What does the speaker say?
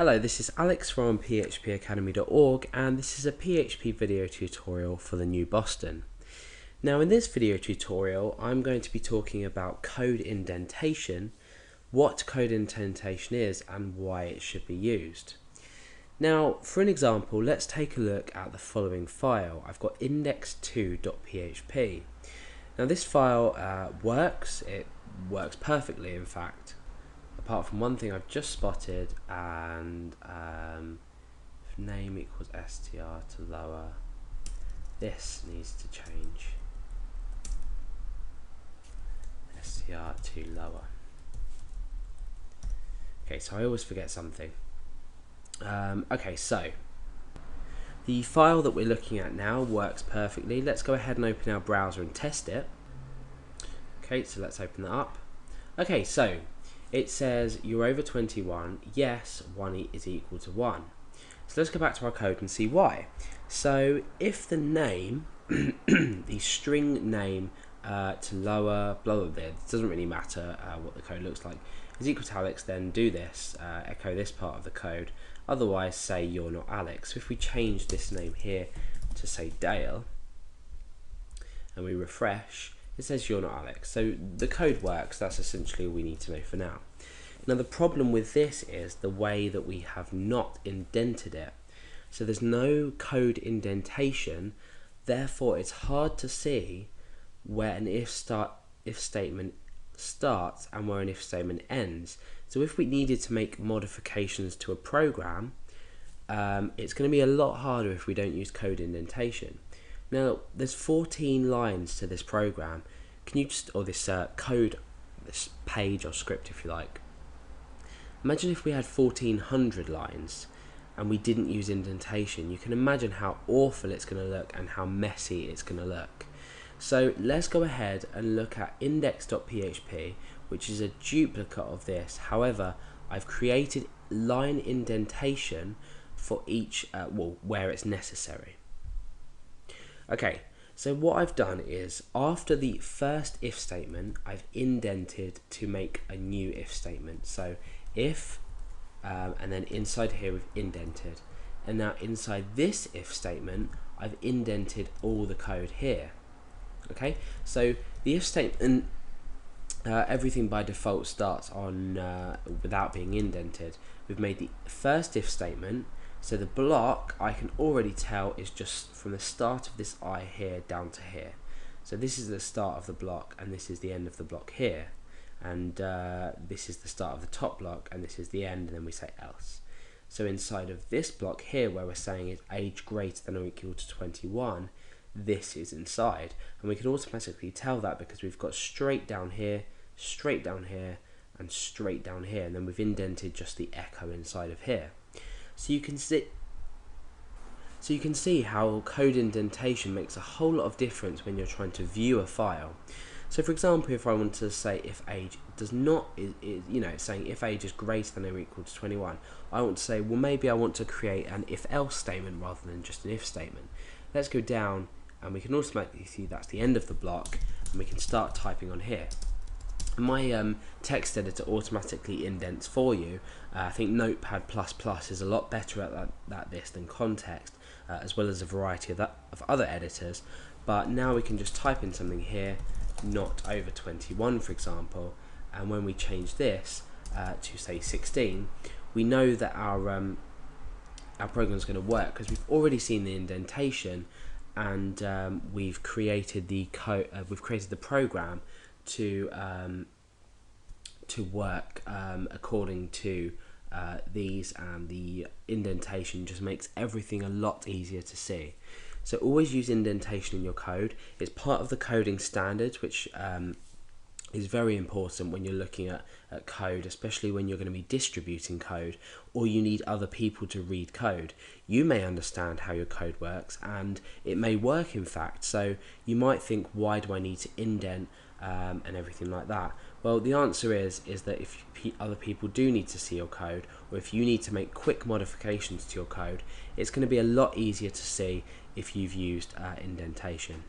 Hello, this is Alex from phpacademy.org and this is a PHP video tutorial for the new Boston. Now in this video tutorial I'm going to be talking about code indentation, what code indentation is and why it should be used. Now for an example, let's take a look at the following file. I've got index2.php. Now this file it works perfectly in fact. Apart from one thing I've just spotted, and if name equals str to lower, this needs to change. Str to lower. Okay, so I always forget something. Okay, so the file that we're looking at now works perfectly. Let's go ahead and open our browser and test it. Okay, so let's open that up. Okay, so it says you're over 21, yes, 1 is equal to 1. So let's go back to our code and see why. So if the name, the string name to lower, blah, blah, blah, it doesn't really matter what the code looks like, is equal to Alex, then do this, echo this part of the code, otherwise say you're not Alex. So if we change this name here to say Dale, and we refresh, it says you're not Alex. So the code works, that's essentially all we need to know for now. Now the problem with this is the way that we have not indented it. So there's no code indentation, therefore it's hard to see where an if statement starts and where an if statement ends. So if we needed to make modifications to a program, it's going to be a lot harder if we don't use code indentation. Now, there's 14 lines to this program. Can you just, or this code, this page or script if you like. Imagine if we had 1400 lines and we didn't use indentation. You can imagine how awful it's going to look and how messy it's going to look. So let's go ahead and look at index.php, which is a duplicate of this. However, I've created line indentation for each, where it's necessary. Okay, so what I've done is after the first if statement, I've indented to make a new if statement. So if, and then inside here we've indented. And now inside this if statement, I've indented all the code here. Okay, so the if statement, everything by default starts on without being indented. We've made the first if statement. So the block, I can already tell, is just from the start of this I here down to here. So this is the start of the block and this is the end of the block here. And this is the start of the top block and this is the end, and then we say else. So inside of this block here where we're saying is age greater than or equal to 21, this is inside. And we can automatically tell that because we've got straight down here, straight down here, and straight down here. And then we've indented just the echo inside of here. So you can see how code indentation makes a whole lot of difference when you're trying to view a file. So for example, if I wanted to say if age does not, it's saying if age is greater than or equal to 21, I want to say, well, maybe I want to create an if else statement rather than just an if statement. Let's go down and we can automatically see that's the end of the block, and we can start typing on here. My text editor automatically indents for you. I think Notepad++ is a lot better at this than Context, as well as a variety of other editors. But now we can just type in something here, not over 21 for example, and when we change this to say 16, we know that our program is going to work because we've already seen the indentation, and we've created the code. We've created the program to work according to these, and the indentation just makes everything a lot easier to see. So always use indentation in your code. It's part of the coding standards, which is very important when you're looking at code, especially when you're going to be distributing code or you need other people to read code. You may understand how your code works and it may work in fact, so you might think, why do I need to indent and everything like that? Well, the answer is that if other people do need to see your code, or if you need to make quick modifications to your code, it's going to be a lot easier to see if you've used indentation.